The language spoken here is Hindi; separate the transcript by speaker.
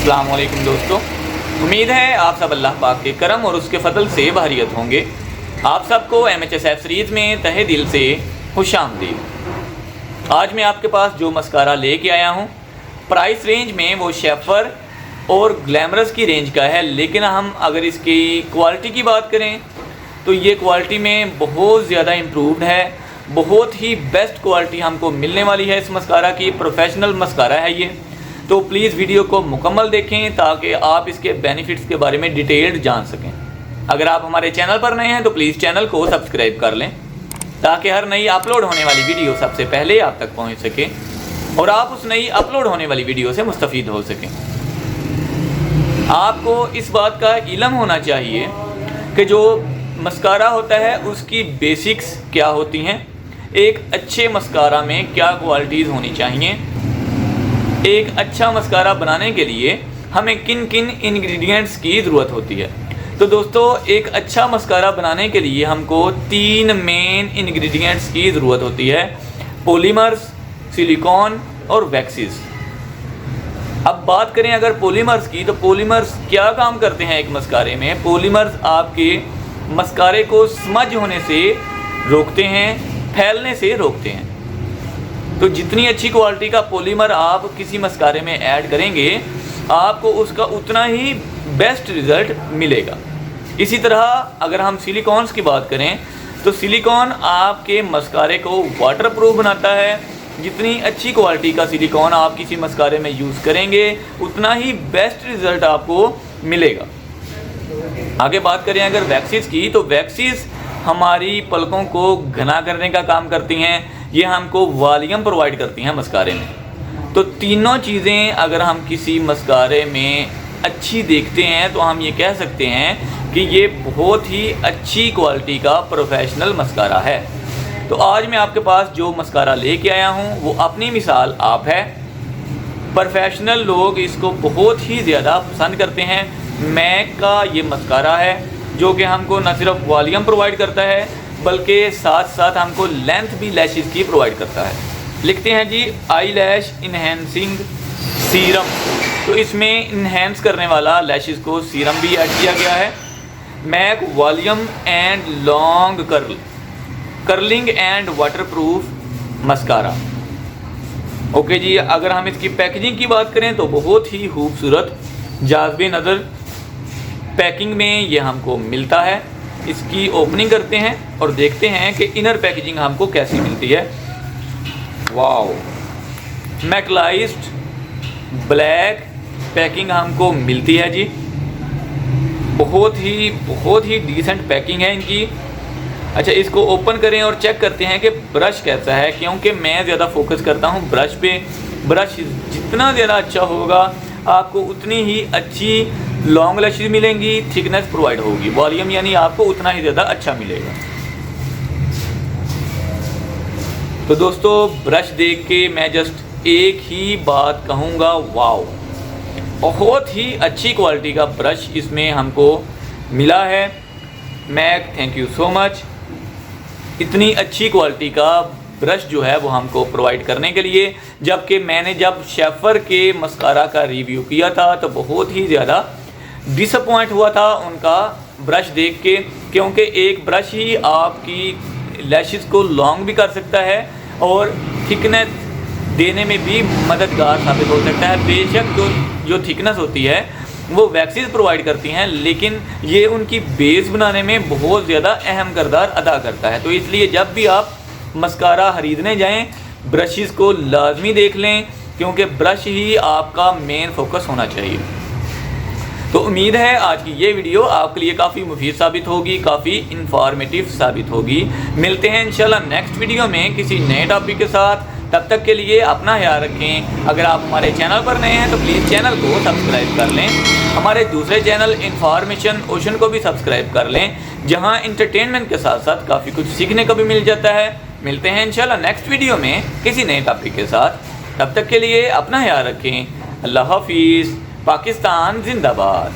Speaker 1: अस्सलाम वालेकुम दोस्तों, उम्मीद है आप सब अल्लाह पाक के करम और उसके फजल से बहरियत होंगे। आप सबको MHSF सीरीज़ में तहे दिल से खुशामदीद। आज मैं आपके पास जो मस्कारा लेके आया हूँ प्राइस रेंज में वो शेफर और ग्लैमरस की रेंज का है, लेकिन हम अगर इसकी क्वालिटी की बात करें तो ये क्वालिटी में बहुत ज़्यादा इम्प्रूव्ड है। बहुत ही बेस्ट क्वालिटी हमको मिलने वाली है इस मस्कारा की। प्रोफेशनल मस्कारा है ये, तो प्लीज़ वीडियो को मुकम्मल देखें ताकि आप इसके बेनिफिट्स के बारे में डिटेल्ड जान सकें। अगर आप हमारे चैनल पर नए हैं तो प्लीज़ चैनल को सब्सक्राइब कर लें ताकि हर नई अपलोड होने वाली वीडियो सबसे पहले आप तक पहुंच सके और आप उस नई अपलोड होने वाली वीडियो से मुस्तफ़ीद हो सकें। आपको इस बात का इल्म होना चाहिए कि जो मस्कारा होता है उसकी बेसिक्स क्या होती हैं, एक अच्छे मस्कारा में क्या क्वालिटीज़ होनी चाहिए, एक अच्छा मस्कारा बनाने के लिए हमें किन किन इंग्रेडिएंट्स की ज़रूरत होती है। तो दोस्तों, एक अच्छा मस्कारा बनाने के लिए हमको 3 मेन इंग्रेडिएंट्स की ज़रूरत होती है: पॉलीमर्स, सिलिकॉन और वैक्सीज। अब बात करें अगर पॉलीमर्स की, तो पॉलीमर्स क्या काम करते हैं एक मस्कारे में। पॉलीमर्स आपके मस्कारे को स्मज होने से रोकते हैं, फैलने से रोकते हैं। तो जितनी अच्छी क्वालिटी का पॉलीमर आप किसी मस्कारे में ऐड करेंगे आपको उसका उतना ही बेस्ट रिज़ल्ट मिलेगा। इसी तरह अगर हम सिलिकॉन्स की बात करें तो सिलिकॉन आपके मस्कारे को वाटरप्रूफ बनाता है। जितनी अच्छी क्वालिटी का सिलिकॉन आप किसी मस्कारे में यूज़ करेंगे उतना ही बेस्ट रिज़ल्ट आपको मिलेगा। आगे बात करें अगर वैक्सीज की, तो वैक्सीज हमारी पलकों को घना करने का काम करती हैं। ये हमको वॉल्यूम प्रोवाइड करती हैं मस्कारे में। तो तीनों चीज़ें अगर हम किसी मस्कारे में अच्छी देखते हैं तो हम ये कह सकते हैं कि ये बहुत ही अच्छी क्वालिटी का प्रोफेशनल मस्कारा है। तो आज मैं आपके पास जो मस्कारा लेके आया हूँ वो अपनी मिसाल आप है। प्रोफेशनल लोग इसको बहुत ही ज़्यादा पसंद करते हैं। मैक का ये मस्कारा है जो कि हमको न सिर्फ वॉल्यूम प्रोवाइड करता है बल्कि साथ साथ हमको लेंथ भी लैशेस की प्रोवाइड करता है। लिखते हैं जी आई लैश इन्हेंसिंग सीरम, तो इसमें इन्हेंस करने वाला लैशेस को सीरम भी ऐड किया गया है। Mac volume and long curling and waterproof mascara. Okay जी, अगर हम इसकी पैकेजिंग की बात करें तो बहुत ही खूबसूरत जाज़बे नज़र पैकिंग में ये हमको मिलता है। इसकी ओपनिंग करते हैं और देखते हैं कि इनर पैकेजिंग हमको कैसी मिलती है। वाओ, मैकलाइज्ड ब्लैक पैकिंग हमको मिलती है जी। बहुत ही डिसेंट पैकिंग है इनकी। अच्छा, इसको ओपन करें और चेक करते हैं कि ब्रश कैसा है, क्योंकि मैं ज़्यादा फोकस करता हूँ ब्रश पे। ब्रश जितना ज़्यादा अच्छा होगा आपको उतनी ही अच्छी लॉन्ग लैशेस मिलेंगी, थिकनेस प्रोवाइड होगी, वॉल्यूम यानी आपको उतना ही ज़्यादा अच्छा मिलेगा। तो दोस्तों, ब्रश देख के मैं जस्ट एक ही बात कहूँगा, वाओ, बहुत ही अच्छी क्वालिटी का ब्रश इसमें हमको मिला है। Mac thank you so much इतनी अच्छी क्वालिटी का ब्रश जो है वो हमको प्रोवाइड करने के लिए। जबकि मैंने जब शेफर के मस्कारा का रिव्यू किया था तो बहुत ही ज़्यादा डिसअपॉइंट हुआ था उनका ब्रश देख के, क्योंकि एक ब्रश ही आपकी लैशेस को लॉन्ग भी कर सकता है और थिकनेस देने में भी मददगार साबित हो सकता है। बेशक जो थिकनेस होती है वो वैक्सीज प्रोवाइड करती हैं, लेकिन ये उनकी बेस बनाने में बहुत ज़्यादा अहम किरदार अदा करता है। तो इसलिए जब भी आप मस्कारा ख़रीदने जाएं ब्रशेस को लाजमी देख लें, क्योंकि ब्रश ही आपका मेन फोकस होना चाहिए। तो उम्मीद है आज की ये वीडियो आपके लिए काफ़ी मुफीद साबित होगी, काफ़ी इंफॉर्मेटिव साबित होगी। मिलते हैं इंशाल्लाह नेक्स्ट वीडियो में किसी नए टॉपिक के साथ। तब तक के लिए अपना ख्याल रखें। अगर आप हमारे चैनल पर नए हैं तो प्लीज़ चैनल को सब्सक्राइब कर लें। हमारे दूसरे चैनल इन्फॉर्मेशन ओशन को भी सब्सक्राइब कर लें, जहां एंटरटेनमेंट के साथ साथ काफ़ी कुछ सीखने को भी मिल जाता है। मिलते हैं इंशाल्लाह नेक्स्ट वीडियो में किसी नए टॉपिक के साथ। तब तक के लिए अपना ख्याल रखें। अल्लाह हाफिज़। पाकिस्तान जिंदाबाद।